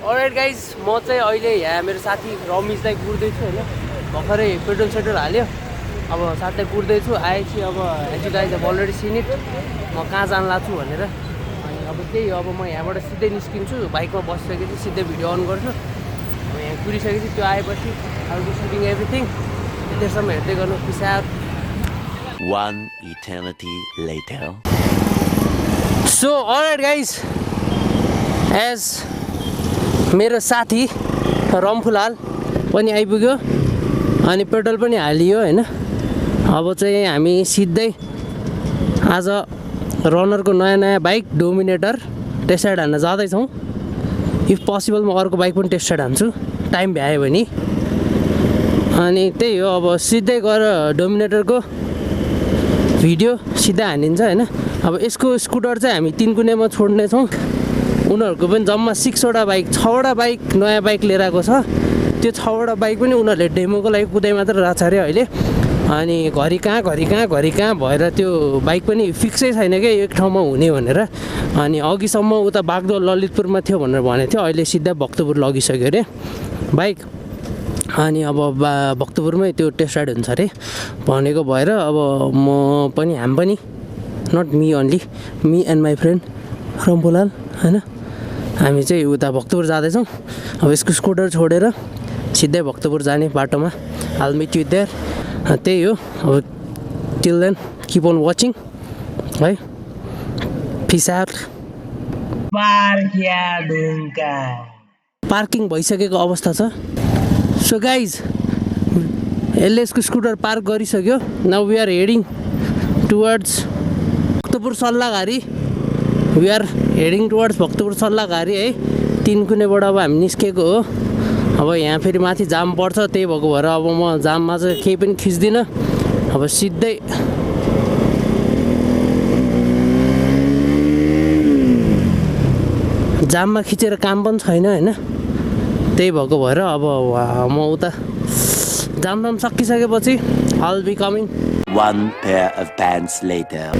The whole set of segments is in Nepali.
अलराइट गाइज म चाहिँ अहिले यहाँ मेरो साथी रमेशलाई कुर्दैछु होइन भर्खरै पेट्रोल सेट्रोल हाल्यो अब साथै कुर्दैछु आएपछि अब as you guys already seen it म कहाँ जान लाग्छु भनेर अनि अब त्यही अब म यहाँबाट सिधै निस्किन्छु बाइकमा बसिसकेपछि सिधै भिडियो अन गर्छु अब यहाँ कुरिसकेपछि त्यो आएपछि I will be shooting everything त्यतिसम्म हेर्दै गर्नु पिसा One eternity later. So alright guys as मेरो साथी रमफुलाल पनि आइपुग्यो अनि पेट्रोल पनि हालियो होइन अब चाहिँ हामी सिधै आज रनरको नयाँ बाइक डोमिनेटर टेस्ट राइड हान्न जाँदैछौँ इफ पोसिबल म अर्को बाइक पनि टेस्ट राइड हान्छु टाइम भ्यायो भने अनि त्यही हो अब सिधै गएर डोमिनेटरको भिडियो सिधै हानिन्छ होइन अब यसको स्कुटर चाहिँ हामी 3 कुनेमा छोड्नेछौँ उनीहरूको पनि जम्मा 6वटा बाइक 6वटा बाइक नयाँ बाइक लिएर आएको छ त्यो 6वटा बाइक पनि उनीहरूले डेमोको लागि कुदाइ मात्र रहेछ अरे अहिले अनि घरि कहाँ भएर त्यो बाइक पनि फिक्सै छैन क्या एक ठाउँमा हुने भनेर अनि अघिसम्म उता बागडोर ललितपुरमा थियो भनेर भनेको थियो अहिले सिधा भक्तपुर लगिसक्यो अरे बाइक अनि अब भक्तपुरमै त्यो टेस्ट राइड हुन्छ अरे भनेको भएर अब म पनि हामी पनि not me only me and my friend Ramphulal होइन हामी चाहिँ उता भक्तपुर जाँदैछौँ अब यसको स्कुटर छोडेर सिधै भक्तपुर जाने बाटोमा आल मिट यु देयर त्यही हो अब till then keep on watching है पिस आउट पार्किङ भइसकेको अवस्था छ सो गाइज यसले यसको स्कुटर पार्क गरिसक्यो now we are heading towards Bhaktapur Sallaghari we are heading towards Bhaktapur Sallaghari है 3 कुनेबाट अब हामी निस्केको हो अब यहाँ फेरि माथि जाम पर्छ त्यही भएको भएर अब म जाममा चाहिँ केही पनि खिच्दिनँ अब सिधै जाममा खिचेर काम पनि छैन होइन त्यही भएको भएर अब म उता जाम सकिसकेपछि I'll be coming. One pair of pants later.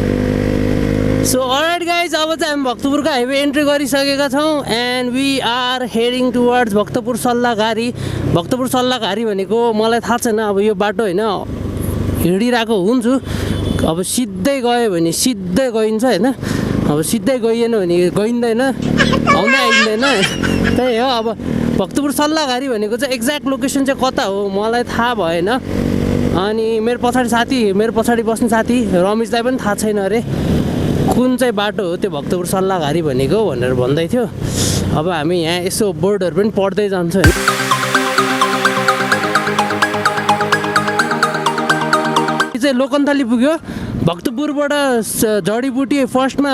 So alright guys अब चाहिँ हामी भक्तपुरको हाइवे एन्ट्री गरिसकेका छौँ and we are heading towards Bhaktapur Sallaghari भनेको मलाई थाहा छैन अब यो बाटो होइन हिँडिरहेको हुन्छु अब सिधै गयो भने सिधै गइन्छ होइन अब सिधै गइएन भने गइँदैन आउँदै आइँदैन त्यही हो अब भक्तपुर सल्लाहघारी भनेको चाहिँ एक्ज्याक्ट लोकेसन चाहिँ कता हो मलाई थाहा भएन अनि मेरो पछाडि बस्ने साथी रमेशलाई पनि थाहा छैन अरे कुन चाहिँ बाटो हो त्यो भक्तपुर सल्लाहघारी भनेको भनेर भन्दै थियो अब हामी यहाँ यसो बोर्डहरू पनि पढ्दै जान्छ होइन चाहिँ लोकन्थली पुग्यो भक्तपुरबाट जडीबुटी फर्स्टमा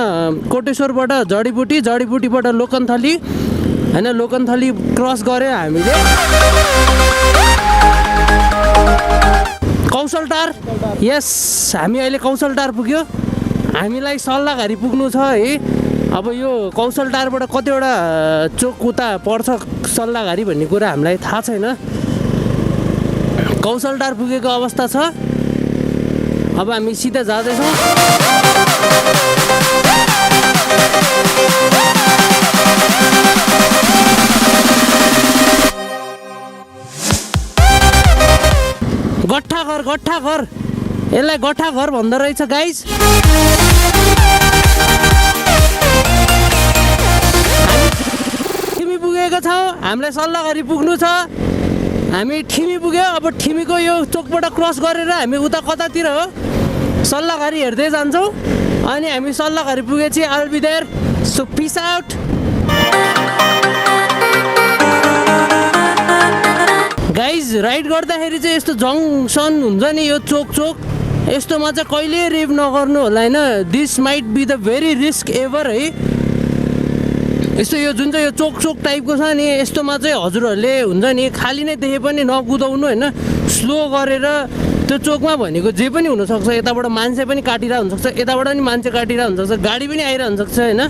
कोटेश्वरबाट जडीबुटीबाट लोकन्थली होइन लोकन्थली क्रस गऱ्यो हामीले कौशलटार यस हामी अहिले कौशलटार पुग्यो हामीलाई सल्लाहघारी पुग्नु छ है अब यो कौशलटारबाट कतिवटा चोक उता पर्छ सल्लाहघारी भन्ने कुरा हामीलाई थाहा छैन कौशलटार पुगेको अवस्था छ अब हामी सिधा जाँदैछौँ गट्ठा घर यसलाई गट्ठा घर भन्दो रहेछ गाइज ठिमी पुगेको छौँ हामीलाई सल्लाहघारी पुग्नु छ हामी ठिमी पुग्यो अब ठिमीको यो चोकबाट क्रस गरेर हामी उता कतातिर हो सल्लाहघारी हेर्दै जान्छौँ अनि हामी सल्लाहघारी पुगेपछि I'll be there so peace out guys ride गर्दाखेरि चाहिँ यस्तो जङ्सन हुन्छ नि यो चोक यस्तोमा चाहिँ कहिले रेभ नगर्नु होला होइन this might be the very risk ever है यस्तो यो जुन चाहिँ यो चोक टाइपको छ नि यस्तोमा चाहिँ हजुरहरूले हुन्छ नि खाली नै देखे पनि नकुदाउनु होइन स्लो गरेर त्यो चोकमा भनेको जे पनि हुनसक्छ यताबाट मान्छे पनि काटिरहेको हुनसक्छ यताबाट पनि मान्छे काटिरहेको हुनसक्छ गाडी पनि आइरहेको हुनसक्छ होइन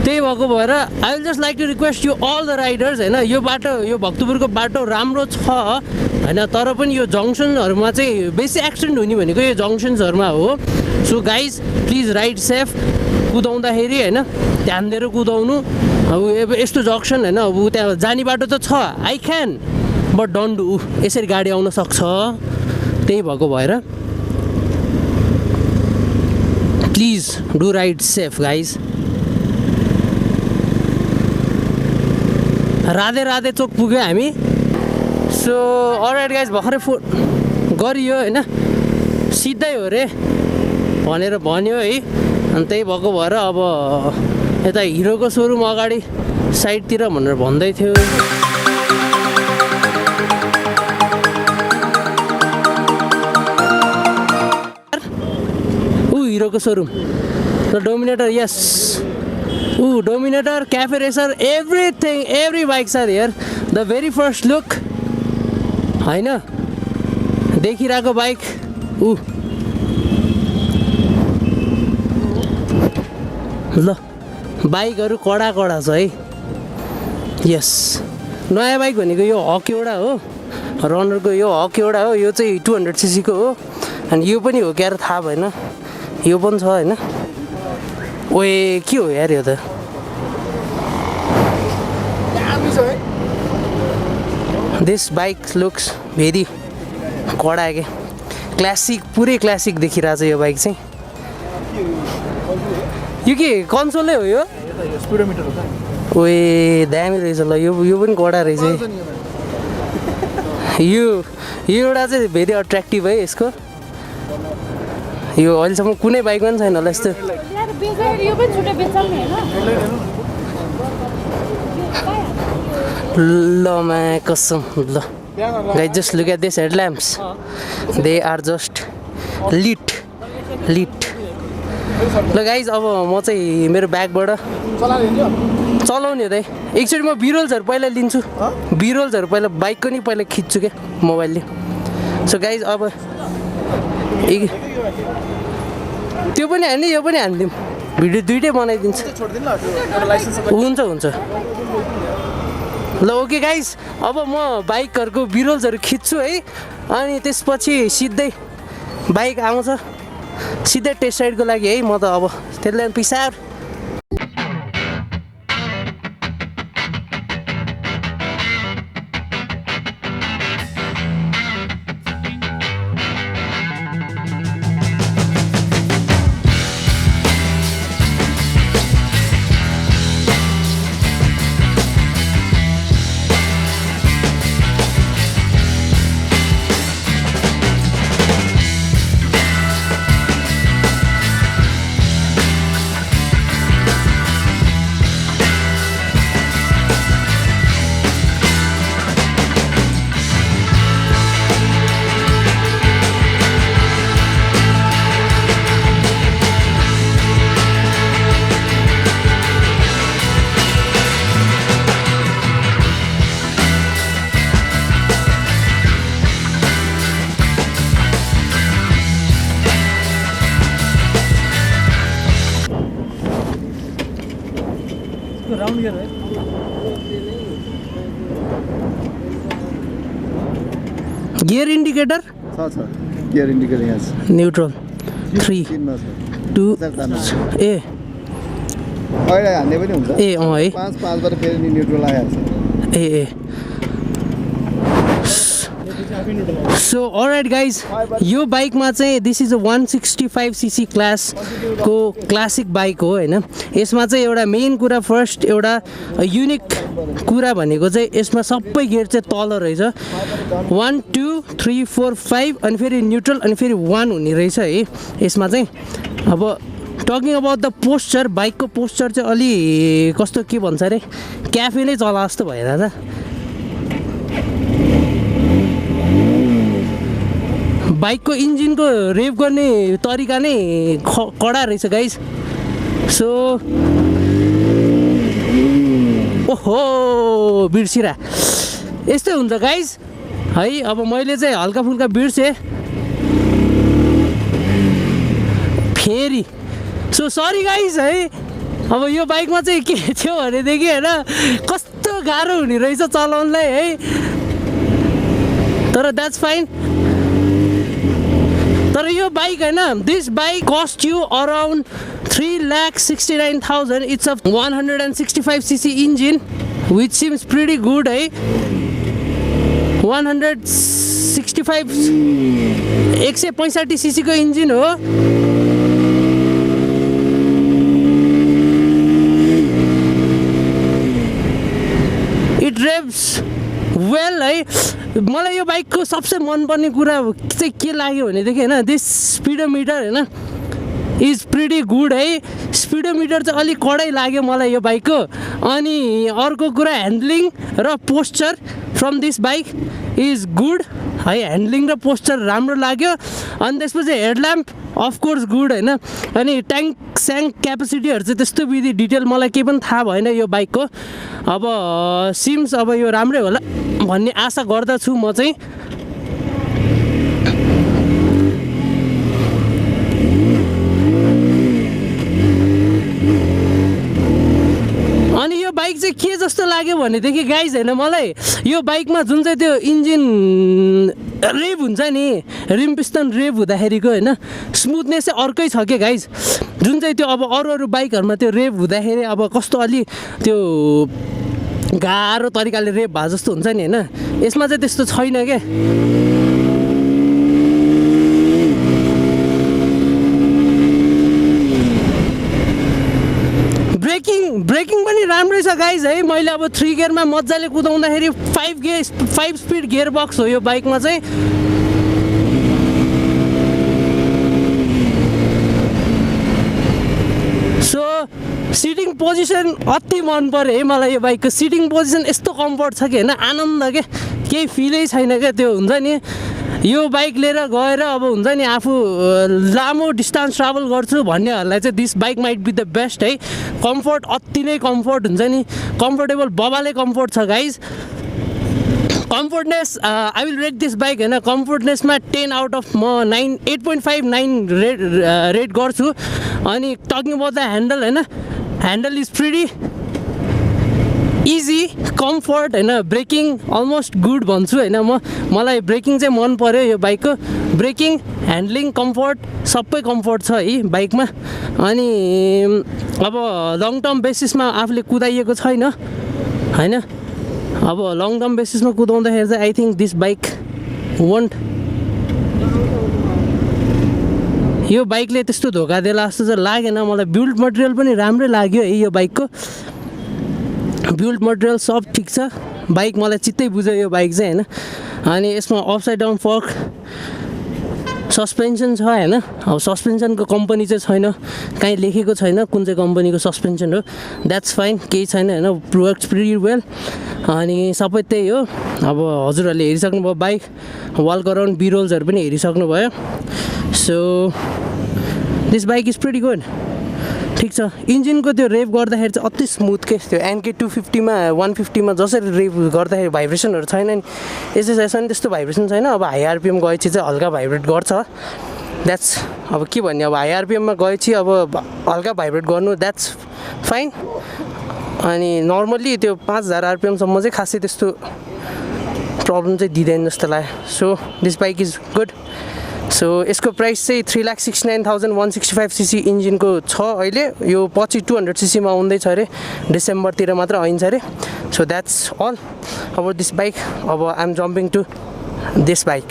त्यही भएको भएर I will just like to request you all the riders होइन यो बाटो यो भक्तपुरको बाटो राम्रो छ होइन तर पनि यो जङ्सनहरूमा चाहिँ बेसी एक्सिडेन्ट हुने भनेको यो जङ्सन्सहरूमा हो so guys please ride safe कुदाउँदाखेरि होइन ध्यान दिएर कुदाउनु अब यस्तो जक्सन होइन अब त्यहाँ जाने बाटो त छ I can but don't do यसरी गाडी आउन सक्छ त्यही भएको भएर please do ride safe guys Radhe Radhe Chowk पुग्यो हामी सो अलराइट गाइज भर्खरै गरियो होइन सिधै हो रे भनेर भन्यो है अनि त्यही भएको भएर अब यता हिरोको सोरुम अगाडि साइडतिर भनेर भन्दै थियो हिरोको सोरुम र डोमिनेटर यस Dominator cafe racer everything every bike छ here the very first look होइन देखिरहेको बाइक ल बाइकहरू कडा कडा छ है यस नयाँ बाइक भनेको यो हक एउटा हो रनरको यो हक एउटा हो यो चाहिँ 200cc को हो अनि यो पनि हो क्या थाहा भएन यो पनि छ होइन ओए के हो यार यो त दिस बाइक लुक्स भेरी कडा के क्लासिक पुरै क्लासिक देखिरहेछ यो बाइक चाहिँ यो के कन्सोलै हो यो ओए दामी रहेछ ल यो पनि कडा रहेछ यो एउटा चाहिँ भेरी अट्र्याक्टिभ है यसको यो अहिलेसम्म कुनै बाइकमा पनि छैन होला यस्तो ल मा कसम ल guys just look at this headlamps they are just lit ल गाइज अब म चाहिँ मेरो ब्यागबाट चलाउने हो त एकचोटि म बिरोल्सहरू पहिला लिन्छु बिरोल्सहरू पहिला बाइकको नि पहिला खिच्छु क्या मोबाइलले सो गाइज अब त्यो पनि हान्ने यो पनि हानिदिउँ भिडियो दुइटै बनाइदिन्छ हुन्छ ल ओके गाइज अब म बाइकहरूको बिरोल्सहरू खिच्छु है अनि त्यसपछि सिधै बाइक आउँछ सिधै टेस्ट राइडको लागि है म त अब त्यसलाई पिसार गियर इन्डिकेटर गियर इन्डिकेटर यहाँ छ न्युट्रल 3 2 ए अहिले हान्ने पनि हुन्छ ए है 5 बाट फेरि नि न्युट्रल आइहाल्छ ए सो अलराइट गाइज यो बाइकमा चाहिँ दिस इज अ 165cc क्लासको क्लासिक बाइक हो होइन यसमा चाहिँ एउटा मेन कुरा फर्स्ट एउटा युनिक कुरा भनेको चाहिँ यसमा सबै गियर चाहिँ तल रहेछ 1 2 3 4 5 अनि फेरि न्युट्रल अनि फेरि 1 हुने रहेछ है यसमा चाहिँ अब टकिङ अबाउट द पोस्चर बाइकको पोस्चर चाहिँ अलि कस्तो के भन्छ अरे क्याफे नै चला जस्तो भइरहेछ बाइकको इन्जिनको रेभ गर्ने तरिका नै कडा रहेछ गाइस सो ओहो बिर्सिरा यस्तै हुन्छ गाइस है अब मैले चाहिँ हल्का फुल्का बिर्सेँ फेरि सो सरी गाइस है अब यो बाइकमा चाहिँ के थियो भनेदेखि होइन कस्तो गाह्रो हुने रहेछ चलाउनलाई है तर द्याट्स फाइन तर यो बाइक होइन this bike cost you around 3,69,000. It's a 165cc engine, which seems pretty good, है 165 165cc को इन्जिन हो. It revs well, है. मलाई यो बाइकको सबसे मनपर्ने कुरा चाहिँ के लाग्यो भनेदेखि होइन, दिस स्पिडोमिटर होइन इज प्रिटी गुड, है. स्पिडोमिटर चाहिँ अलिक कडै लाग्यो मलाई यो बाइकको. अनि अर्को कुरा ह्यान्डलिङ र posture from this bike is good, है. ह्यान्डलिङ र पोस्चर राम्रो लाग्यो. अनि त्यसपछि हेडल्याम्प अफकोर्स गुड, होइन. अनि ट्याङ्क स्याङ्क क्यापेसिटीहरू चाहिँ त्यस्तो विधि डिटेल मलाई केही पनि थाहा भएन यो बाइकको. अब सिम्स अब यो राम्रै होला भन्ने आशा गर्दछु म चाहिँ. अनि यो बाइक चाहिँ के जस्तो लाग्यो भनेदेखि गाइज होइन, मलाई यो बाइकमा जुन चाहिँ त्यो इन्जिन रेभ हुन्छ नि, रिम पिस्टन रेभ हुँदाखेरिको होइन स्मुथनेस चाहिँ अर्कै छ क्या गाइज. जुन चाहिँ त्यो अब अरू बाइकहरूमा त्यो रेभ हुँदाखेरि अब कस्तो अलि त्यो गाह्रो तरिकाले रेभ भए जस्तो हुन्छ नि होइन, यसमा चाहिँ त्यस्तो छैन क्या. ब्रेकिङ पनि राम्रै छ गाइज, है. मैले अब 3 गियरमा मजाले कुदाउँदाखेरि 5 स्पिड गियर बक्स हो यो बाइकमा चाहिँ. सो सिटिङ पोजिसन अति मन पऱ्यो है मलाई यो बाइकको. सिटिङ पोजिसन यस्तो कम्फर्ट छ कि होइन, आनन्द क्या, केही फिलै छैन क्या. त्यो हुन्छ नि यो बाइक लिएर गएर अब हुन्छ नि आफू लामो डिस्टेन्स ट्राभल गर्छु भन्नेहरूलाई चाहिँ this bike might be the best, है. कम्फर्ट अति नै कम्फर्ट हुन्छ नि, कम्फर्टेबल बबाले कम्फर्ट छ guys. Comfortness I will rate this bike होइन, कम्फर्टनेसमा 10 आउट अफ म 8.59 रेट गर्छु. अनि टकिङ अबाउट द ह्यान्डल होइन, handle is pretty easy, comfort होइन. ब्रेकिङ अलमोस्ट गुड भन्छु होइन म. मलाई ब्रेकिङ चाहिँ मन पऱ्यो यो बाइकको. ब्रेकिङ, ह्यान्डलिङ, कम्फर्ट सबै कम्फर्ट छ है बाइकमा. अनि अब लङ टर्म बेसिसमा आफूले कुदाइएको छैन होइन. अब लङ टर्म बेसिसमा कुदाउँदाखेरि चाहिँ I think this bike want, यो बाइकले त्यस्तो धोका देला जस्तो चाहिँ लागेन मलाई. बिल्ड मटेरियल पनि राम्रै लाग्यो है यो बाइकको. बिल्ड मटेरियल सब ठिक छ. बाइक मलाई चित्तै बुझ्यो यो बाइक चाहिँ होइन. अनि यसमा अपसाइड डाउन फर्क सस्पेन्सन छ होइन. अब सस्पेन्सनको कम्पनी चाहिँ छैन, कहीँ लेखेको छैन कुन चाहिँ कम्पनीको सस्पेन्सन हो. द्याट्स फाइन, केही छैन होइन. Works pretty well. अनि सबै त्यही हो. अब हजुरहरूले हेरिसक्नुभयो बाइक, वाल्क अराउन्ड बिरोल्सहरू पनि हेरिसक्नुभयो. So this bike is pretty good, ठिक छ. इन्जिनको त्यो रेभ गर्दाखेरि चाहिँ अति स्मुथ के. त्यो NK 250मा 150मा जसरी रेभ गर्दाखेरि भाइब्रेसनहरू छैन नि, यसो नि त्यस्तो भाइब्रेसन छैन. अब हाई आरपिएम गएपछि चाहिँ हल्का भाइब्रेट गर्छ. द्याट्स अब के भन्ने, अब हाई आरपिएममा गएपछि अब हल्का भाइब्रेट गर्नु द्याट्स फाइन. अनि नर्मल्ली त्यो 5000 आरपिएमसम्म चाहिँ खासै त्यस्तो प्रब्लम चाहिँ दिँदैन जस्तो लाग्यो. So this bike is good. So यसको प्राइस चाहिँ 3,69,000 165cc इन्जिनको छ अहिले. यो पछि 200cc आउँदैछ अरे, डिसेम्बरतिर मात्र आइन्छ अरे. So that's all about this bike. अब I am jumping to this bike.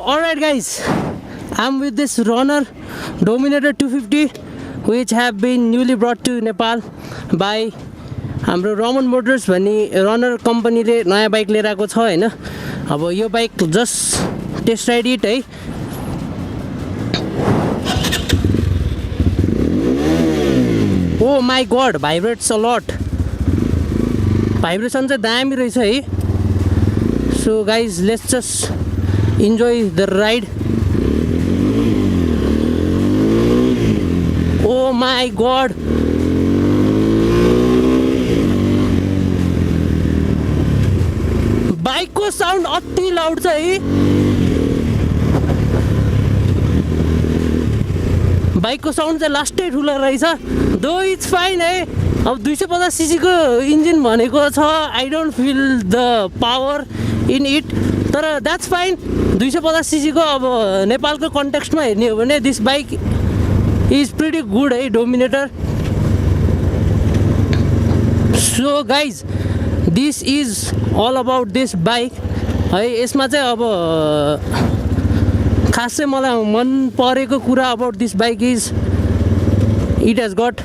Alright guys, I'm with this Runner Dominator 250 which have been newly brought to Nepal by हाम्रो रमन मोटर्स भन्ने रनर कम्पनीले नयाँ बाइक लिएर आएको छ होइन. अब यो bike just test ride it है. Oh my god, vibrates a lot. Vibration चाहिँ दामी रहेछ है. So guys let's just enjoy the ride. Oh my god, बाइकको साउन्ड अति लाउड छ है। बाइकको साउन्ड चाहिँ लास्टै ठुलो रहेछ। दो इट्स फाइन है। अब 250 सीसीको इन्जिन भनेको छ, I don't feel the power in it, तर द्याट्स फाइन। 250 सीसीको अब नेपालको कन्टेक्स्टमा हेर्ने हो भने this bike is pretty good है, Dominator. So guys this is all about this bike है। यसमा चाहिँ अब खास चाहिँ मलाई मन परेको कुरा about this bike is it has got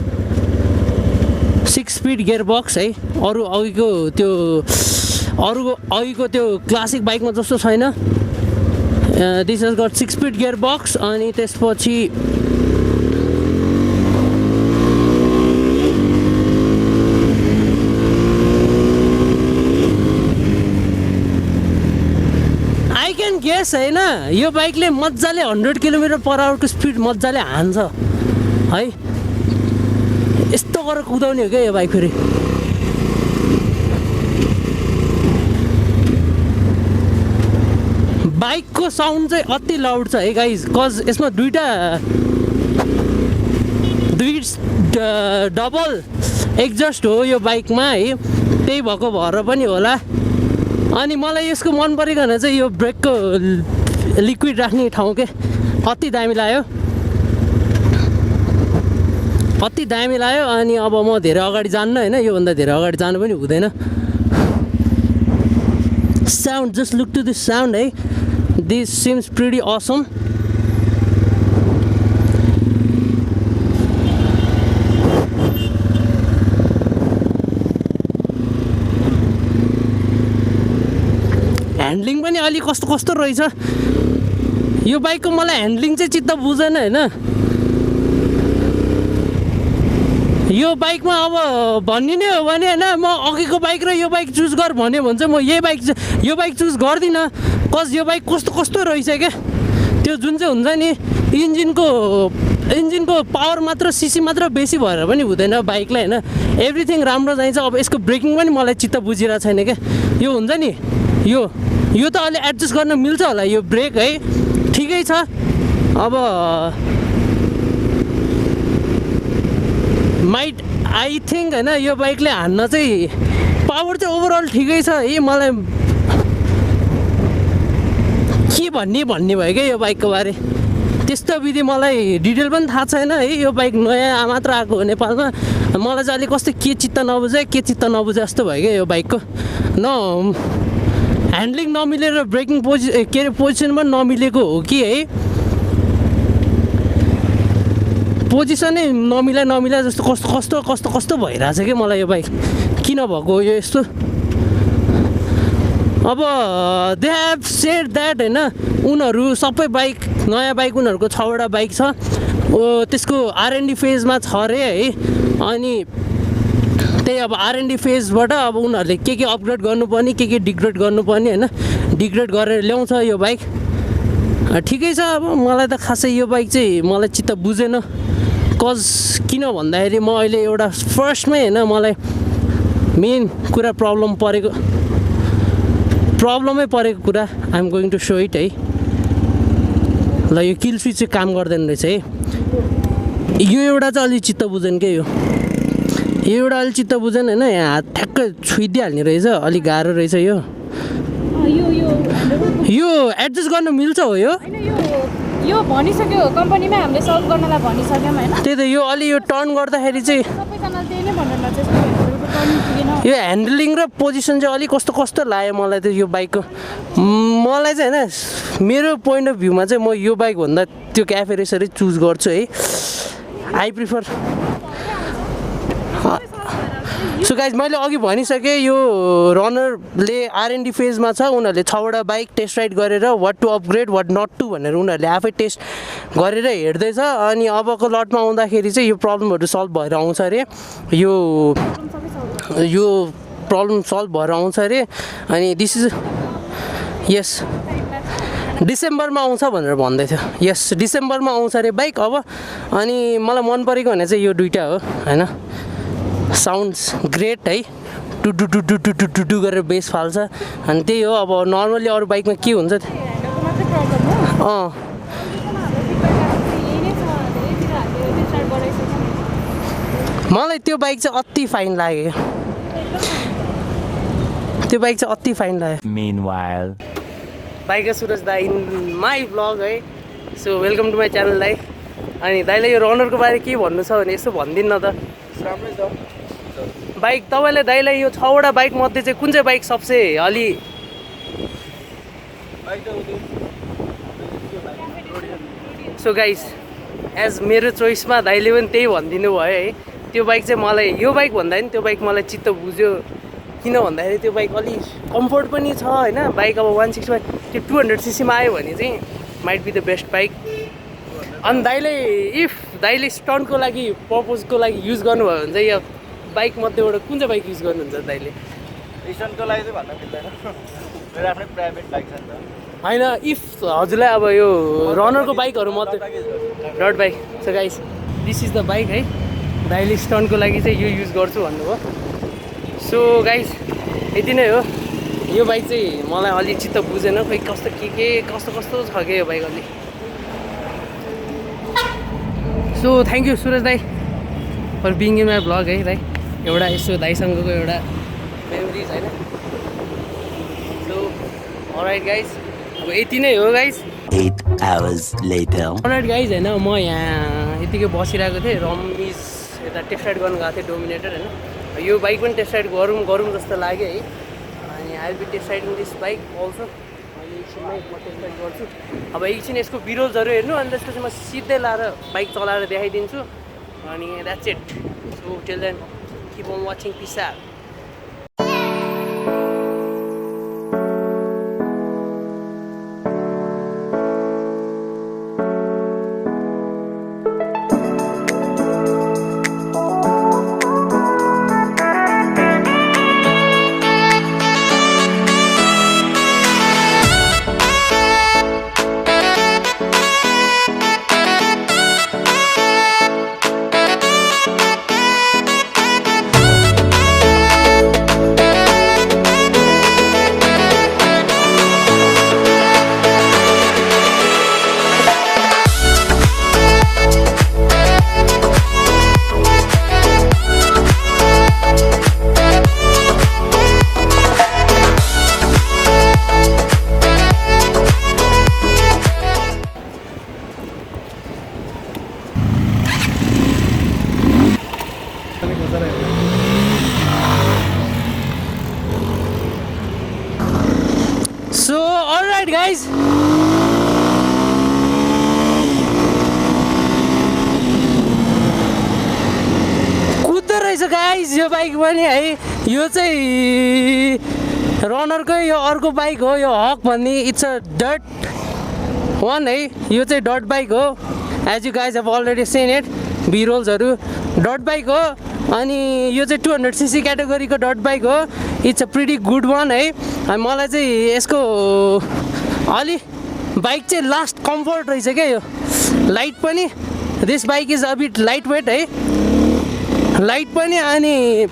6 speed gear box है। अरू अघिको त्यो क्लासिक बाइकमा जस्तो छैन। This has got 6 speed gear box. अनि त्यसपछि आई क्यान गेस होइन, यो बाइकले मजाले 100 किलोमिटर पर आवरको स्पिड मजाले हान्छ है। यस्तो गरेर कुदाउने हो क्या यो बाइक। फेरि बाइकको साउन्ड चाहिँ अति लाउड छ है गाइज, कज यसमा दुई डबल एक्जस्ट हो यो बाइकमा है, त्यही भएको भएर पनि होला। अनि मलाई यसको मन परेको भने चाहिँ यो ब्रेकको लिक्विड राख्ने ठाउँ के अति दामी लाग्यो, अति दामी लाग्यो। अनि अब म धेरै अगाडि जान्न होइन, योभन्दा धेरै अगाडि जानु पनि हुँदैन। Sound, just look to this sound है, this seems pretty awesome. Handling पनि अलि कस्तो कस्तो रहेछ यो बाइकको। मलाई ह्यान्डलिङ चाहिँ चित्त बुझेन होइन। यो बाइकमा अब भनिने हो भने होइन, म अघिको बाइक र यो बाइक चुज गर भन्यो भने चाहिँ म यो बाइक चुज गर्दिनँ। कज यो बाइक कस्तो कस्तो रहेछ क्या, त्यो जुन चाहिँ हुन्छ नि इन्जिनको पावर मात्र, सिसी मात्र बेसी भएर पनि हुँदैन बाइकलाई होइन। एभ्रिथिङ राम्रो चाहिन्छ। अब यसको ब्रेकिङ पनि मलाई चित्त बुझिरहेको छैन क्या। यो हुन्छ नि यो त अलि एडजस्ट गर्न मिल्छ होला यो ब्रेक है, ठिकै छ। अब आई थिङ्क होइन, यो बाइकले हान्न चाहिँ पावर चाहिँ ओभरअल ठिकै छ है। मलाई के भन्ने भयो क्या यो बाइकको बारे, त्यस्तो विधि मलाई डिटेल पनि थाहा छैन है। यो बाइक नयाँ मात्र आएको हो नेपालमा। मलाई चाहिँ अलिक कस्तो के चित्त नबुझे जस्तो भयो क्या यो बाइकको। ह्यान्डलिङ नमिलेर ब्रेकिङ पोजिसन पनि नमिलेको हो कि है, पोजिसनै नमिला जस्तो कस्तो भइरहेछ कि मलाई यो बाइक। किन भएको यो यस्तो? अब दे हेभ सेड द्याट होइन, उनीहरू सबै बाइक, नयाँ बाइक उनीहरूको 6वटा बाइक छ, त्यसको R&D फेजमा छ अरे है। अनि त्यही अब R&D फेजबाट अब उनीहरूले के अपग्रेड गर्नुपर्ने, के डिग्रेड गर्नुपर्ने होइन, डिग्रेड गरेर ल्याउँछ यो बाइक। ठिकै छ। अब मलाई त खासै यो बाइक चाहिँ मलाई चित्त बुझेन। कज किन भन्दाखेरि म अहिले एउटा फर्स्टमै होइन, मलाई मेन कुरा प्रब्लमै परेको कुरा I am going to show it है। ल यो किल स्विच चाहिँ काम गर्दैन रहेछ है। यो एउटा चाहिँ अलि चित्त बुझेन क्या, यो एउटा अलि चित्त बुझेन होइन। यहाँ हात ठ्याक्कै छुइदिइहाल्ने रहेछ, अलिक गाह्रो रहेछ यो एडजस्ट गर्न मिल्छ हो यो भनिसक्यो कम्पनीमा, हामीले सल्भ गर्नलाई भनिसक्यौँ होइन। त्यही त यो अलि यो टर्न गर्दाखेरि चाहिँ सबैजनाले त्यही नै भनेर चाहिँ यो ह्यान्डलिङ र पोजिसन चाहिँ अलिक कस्तो लाग्यो मलाई त यो बाइकको। मलाई चाहिँ होइन, मेरो पोइन्ट अफ भ्यूमा चाहिँ म यो बाइकभन्दा त्यो क्याफे रेसरै चुज गर्छु है। I prefer. सो गाइज मैले अघि भनिसकेँ, यो रनरले R&D फेजमा छ। उनीहरूले 6वटा बाइक टेस्ट राइड गरेर what to upgrade what not to भनेर उनीहरूले आफै टेस्ट गरेर हेर्दैछ। अनि अबको लटमा आउँदाखेरि चाहिँ यो प्रब्लमहरू सल्भ भएर आउँछ अरे, यो प्रब्लम सल्भ भएर आउँछ अरे। अनि दिस इज यस डिसेम्बरमा आउँछ भनेर भन्दै थियो। यस डिसेम्बरमा आउँछ अरे बाइक अब। अनि मलाई मन परेको भने चाहिँ यो दुइटा हो होइन। साउन्ड्स ग्रेट है। टुटु टुटु टुटु टुटु गरेर बेस फाल्छ अनि त्यही हो अब नर्मली अरू बाइकमा के हुन्छ ह्यान्डलको मात्रै प्रब्लम हो अँ यही नै छ धेरैतिर हामीले स्टार्ट गराइसक्यौँ मलाई त्यो बाइक चाहिँ अति फाइन लाग्यो त्यो बाइक चाहिँ अति फाइन लाग्यो Meanwhile. बाइक सुरज दाई इन माई ब्लग है so welcome to my channel दाई अनि दाइलाई यो रनरको बारे के भन्नु छ भने यसो भनिदिनु न त राम्रै छ बाइक तपाईँले दाइलाई यो 6वटा बाइक मध्ये चाहिँ कुन चाहिँ बाइक सबसे अलि सो गाइस एज मेरो चोइसमा दाइले पनि त्यही भनिदिनु भयो है त्यो बाइक चाहिँ मलाई यो बाइक भन्दा नि त्यो बाइक मलाई चित्त बुझ्यो किन भन्दाखेरि त्यो बाइक अलि कम्फोर्ट पनि छ होइन बाइक अब 160 त्यो 200cc-मा आयो भने चाहिँ might be the best bike अनि दाइले इफ दाइले स्टन्टको लागि पर्पोजको लागि युज गर्नुभयो भने चाहिँ यो बाइक मध्येबाट कुन चाहिँ बाइक युज गर्नुहुन्छ दाइले रिसनको लागि चाहिँ भन्न मिल्दैन मेरो आफ्नै प्राइभेट बाइक छ नि त होइन इफ हजुरलाई अब यो रनरको बाइकहरू मध्ये dot bike so guys this is the bike है दाइले स्टन्टको लागि चाहिँ यो युज गर्छु भन्नुभयो सो गाइस यति नै हो यो बाइक चाहिँ मलाई अलि चित्त बुझेन खोइ कस्तो के कस्तो छ क्या यो बाइक अलि सो थ्याङ्क यू सुरज दाई for being in my blog है दाई एउटा यसो दाइसँगको एउटा मेमोरिज होइन सो अलराइट गाइस अब यति नै हो guys 8 hours later. All right guys होइन म यहाँ यतिकै बसिरहेको थिएँ रमिज यता टेस्ट राइड गर्नु गएको थिएँ डोमिनेटर होइन यो बाइक पनि टेस्ट राइड गरौँ जस्तो लाग्यो है अनि I will be test riding this bike also अहिले एकछिनमै म टेस्ट राइड गर्छु अब एकछिन यसको बिरोजहरू हेर्नु अनि त्यसपछि म सिधै लाएर बाइक चलाएर देखाइदिन्छु अनि that's it so till then keep on watching peace out So, alright guys. कुद्दो रहेछ गाइज यो बाइक पनि है यो चाहिँ रनरकै यो अर्को बाइक हो यो हक भन्ने इट्स अ डट वान है यो चाहिँ डट बाइक हो as you guys have already seen it बिरोल्सहरू डट बाइक हो अनि यो चाहिँ 200cc क्याटेगोरीको डट बाइक हो it's a pretty good one है अनि मलाई चाहिँ यसको अलि बाइक चाहिँ लास्ट कम्फोर्ट रहेछ क्या यो लाइट पनि this bike is a bit light weight है लाइट पनि अनि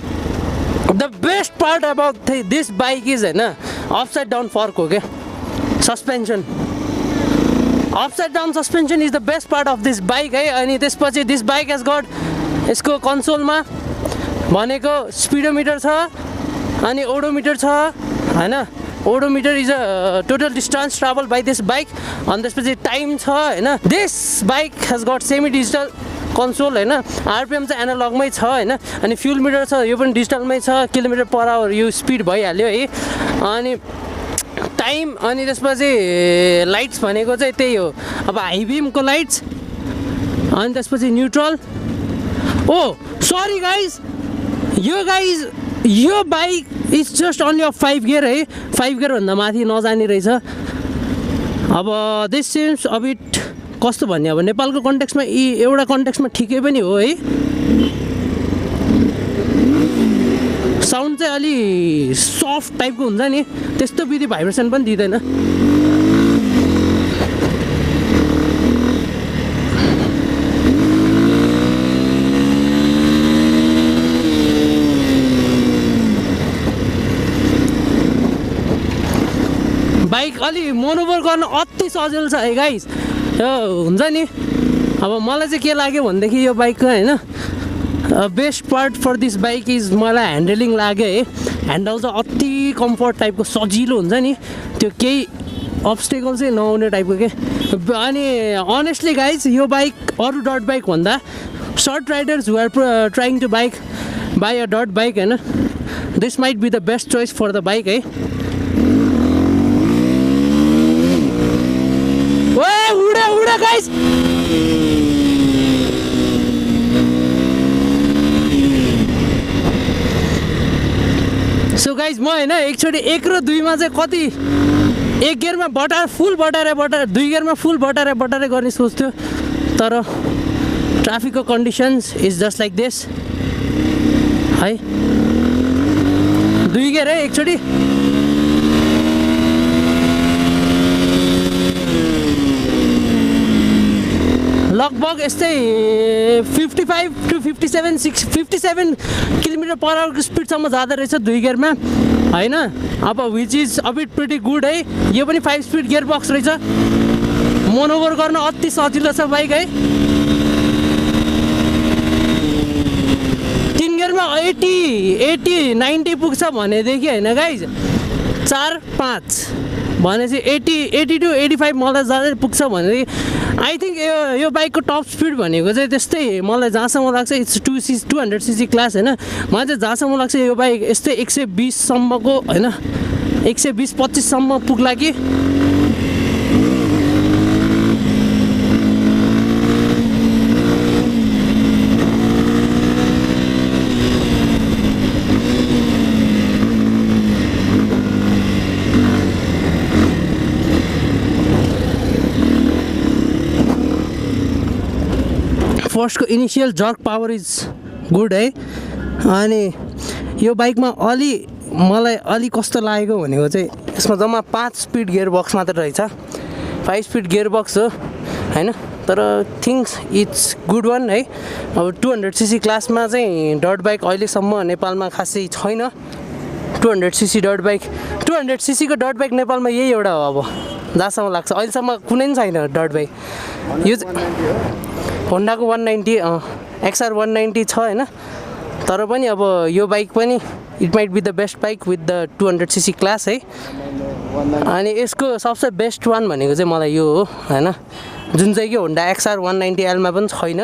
the best part about this bike is होइन अपसाइड डाउन फर्क हो क्या suspension upside down suspension is the best part of this bike है अनि त्यसपछि दिस बाइक हेज गट यसको कन्सोलमा भनेको स्पिडोमिटर छ अनि ओडोमिटर छ होइन odometer is a total distance travel by this bike अनि त्यसपछि टाइम छ होइन this bike has got semi digital console होइन आरपिएम चाहिँ एनालगमै छ होइन अनि फ्युल मिटर छ यो पनि डिजिटलमै छ किलोमिटर पर आवर यो स्पिड भइहाल्यो है अनि टाइम अनि त्यसपछि लाइट्स भनेको चाहिँ त्यही हो अब हाई बिमको लाइट्स अनि त्यसपछि न्युट्रल ओ सरी गाइज यो bike is just only of 5 gear है 5 गियरभन्दा माथि नजाने रहेछ अब दिस सिम्स अब इट कस्तो भन्ने अब नेपालको कन्टेक्समा एउटा कन्टेक्समा ठिकै पनि हो है साउन्ड चाहिँ अलि सफ्ट टाइपको हुन्छ नि त्यस्तो बित्ति भाइब्रेसन पनि दिँदैन बाइक अलि मनोभर गर्न अति सजिलो छ है गाइस। यो हुन्छ नि अब मलाई चाहिँ के लाग्यो भनेदेखि यो बाइकको होइन best part for this bike is मलाई ह्यान्डलिङ लाग्यो है। ह्यान्डल चाहिँ अति कम्फर्ट टाइपको सजिलो हुन्छ नि, त्यो केही अब्स्टेकल चाहिँ नहुने टाइपको के। अनि अनेस्टली गाइज यो बाइक अरू डट बाइक भन्दा short riders who are trying to buy a that bike होइन, this might be the best choice for the bike है। उडा गाइज सो गाइज म होइन एकचोटि 1 र 2 मा चाहिँ कति 1 गियरमा फुल बटारे 2 गियरमा फुल बटारे गर्ने सोच्थ्यो, तर ट्राफिकको conditions is just like this है। 2 गियर है एकचोटि। लगभग यस्तै 55 to 57 किलोमिटर पर आवरको स्पिडसम्म जाँदो रहेछ 2 गियरमा होइन। अब which is a beet pretty good है। यो पनि 5 स्पिड गियर बक्स रहेछ, मनोभर गर्न अति सजिलो छ बाइक है। 3 गियरमा 80-90 पुग्छ भनेदेखि होइन गाइज, 4-5 भनेपछि 80 to 85 मलाई जाँदै पुग्छ भनेदेखि आई थिङ्क यो बाइकको टप स्पिड भनेको चाहिँ त्यस्तै मलाई जहाँसम्म लाग्छ इट्स 200cc क्लास होइन। मलाई चाहिँ जहाँसम्म लाग्छ यो बाइक यस्तै 120सम्मको होइन, 120-25सम्म पुग्ला कि। फर्स्टको initial jerk power is good है। अनि यो बाइकमा मलाई अलि कस्तो लागेको भनेको चाहिँ यसमा जम्मा 5 स्पिड गियर बक्स मात्र रहेछ, 5 स्पिड गियर बक्स हो होइन, तर थिङ्स इट्स गुड वान है। अब 200cc क्लासमा चाहिँ डट बाइक अहिलेसम्म नेपालमा खासै छैन। 200cc डट बाइक 200cc को डट बाइक नेपालमा यही एउटा हो अब जहाँसम्म लाग्छ। अहिलेसम्म कुनै पनि छैन डट बाइक। यो होन्डाको 190 XR 190 छ होइन, तर पनि अब यो बाइक पनि it might be the best bike with the 200cc class है। अनि यसको सबसे बेस्ट वान भनेको चाहिँ मलाई यो हो होइन, जुन चाहिँ कि होन्डा XR 190L मा पनि छैन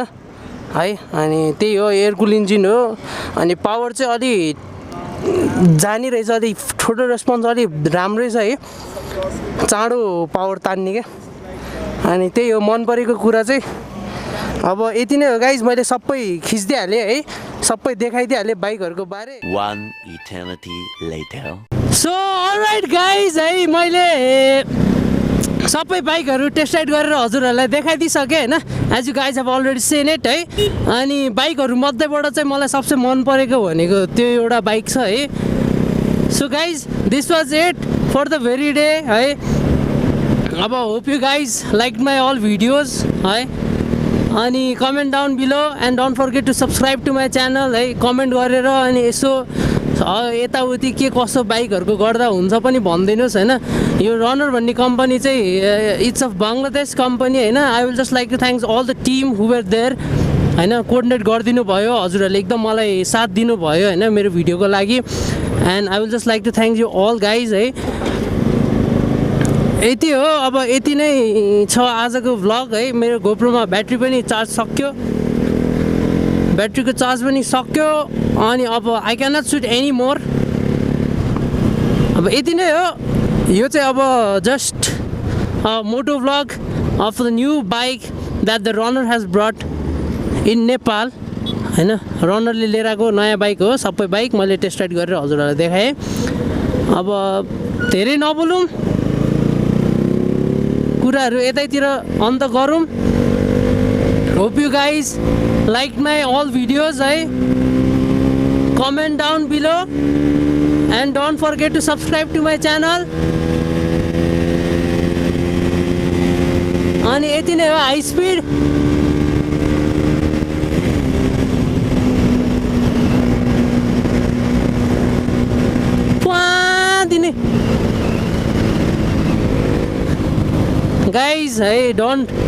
है। अनि त्यही हो, एयर कुल इन्जिन हो। अनि पावर चाहिँ अलि जानी रहेछ, अलि छोटो रेस्पोन्स अलि राम्रै छ है, चाँडो पावर तान्ने क्या। अनि त्यही हो मन परेको कुरा चाहिँ। अब यति नै हो गाइज, मैले सबै खिचिदिइहालेँ है, सबै देखाइदिइहालेँ बाइकहरूको बारे। 1 eternity later. So alright guys है, मैले सबै बाइकहरू टेस्ट राइड गरेर हजुरहरूलाई देखाइदिइसकेँ होइन। As you guys have already seen it है। अनि बाइकहरू मध्येबाट चाहिँ मलाई सबसे मन परेको भनेको त्यो एउटा बाइक छ है। So guys this was it for the very day है। अब hope you guys like my all videos है। अनि comment down below and don't forget to subscribe to my channel है। कमेन्ट गरेर अनि यसो यताउति के कसो बाइकहरूको गर्दा हुन्छ पनि भनिदिनुहोस् होइन। यो रनर भन्ने कम्पनी चाहिँ इट्स अफ बङ्गलादेश कम्पनी होइन। I will just like to thanks all the team who were there होइन, कोअर्डिनेट गरिदिनु भयो हजुरहरूले, एकदम मलाई साथ दिनुभयो होइन मेरो भिडियोको लागि। And I will just like to thank you all guys है। यति हो, अब यति नै छ आजको भ्लग है। मेरो गोप्रोमा ब्याट्री पनि चार्ज सक्यो, ब्याट्रीको चार्ज पनि सक्यो। अनि अब I can not shoot any more. अब यति नै हो, यो चाहिँ अब just moto vlog of the new bike that the Runner has brought in Nepal होइन। रनरले लिएर आएको नयाँ बाइक हो, सबै बाइक मैले टेस्ट राइड गरेर हजुरहरूलाई देखाएँ। अब धेरै नबोलौँ, कुराहरू यतैतिर अन्त गरौँ। Hope you guys like my all videos है। Comment down below and don't forget to subscribe to my channel. अनि यति नै हो, हाई स्पिड दिने गाइज है डोन्ट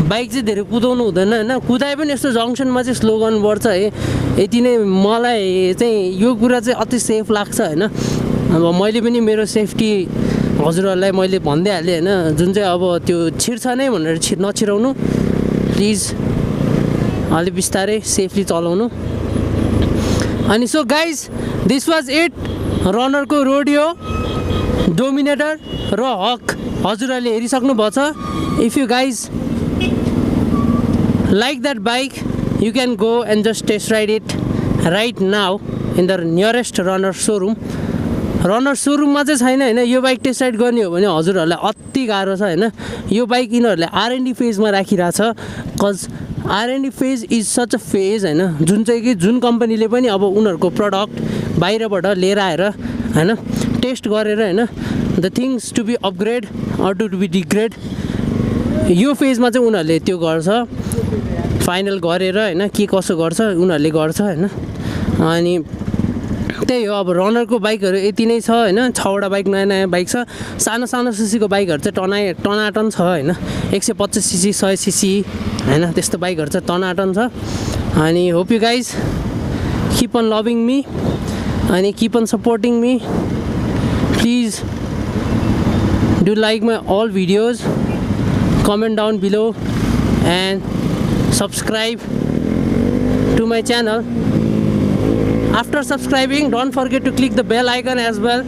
बाइक चाहिँ धेरै कुदाउनु हुँदैन होइन कुदाए पनि यस्तो जङ्सनमा चाहिँ स्लो गर्नुपर्छ है यति नै मलाई चाहिँ यो कुरा चाहिँ अति सेफ लाग्छ होइन अब मैले पनि मेरो सेफ्टी हजुरहरूलाई मैले भन्दै हालेँ होइन जुन चाहिँ अब त्यो छिर्छ नै भनेर नछिराउनु प्लिज अलि बिस्तारै सेफली चलाउनु अनि so guys this was it रनरको रोडियो डोमिनेटर र हक हजुरहरूले हेरिसक्नु भएको छ if you guys like that bike you can go and just test ride it right now in the nearest runner showroom मा चाहिँ छैन होइन यो बाइक टेस्ट राइड गर्ने हो भने हजुरहरूलाई अति गाह्रो छ होइन यो बाइक यिनीहरूले R&D फेजमा राखिरहेछ cause R&D phase is such a phase होइन जुन चाहिँ कि जुन कम्पनीले पनि अब उनीहरूको प्रडक्ट बाहिरबाट लिएर आएर होइन टेस्ट गरेर होइन the things to be upgrade or to be degrade यो फेजमा चाहिँ उनीहरूले त्यो गर्छ फाइनल गरेर होइन के कसो गर्छ उनीहरूले गर्छ होइन अनि त्यही हो अब रनरको बाइकहरू यति नै छ होइन 6वटा बाइक नयाँ नयाँ बाइक छ सानो सानो सिसीको बाइकहरू चाहिँ टनाटन छ होइन 125 सीसी 100 सीसी होइन त्यस्तो बाइकहरू चाहिँ टनाटन छ अनि hope you guys keep on loving me अनि keep on supporting me please do like my all videos comment down below and subscribe to my channel. After subscribing, don't forget to click the bell icon as well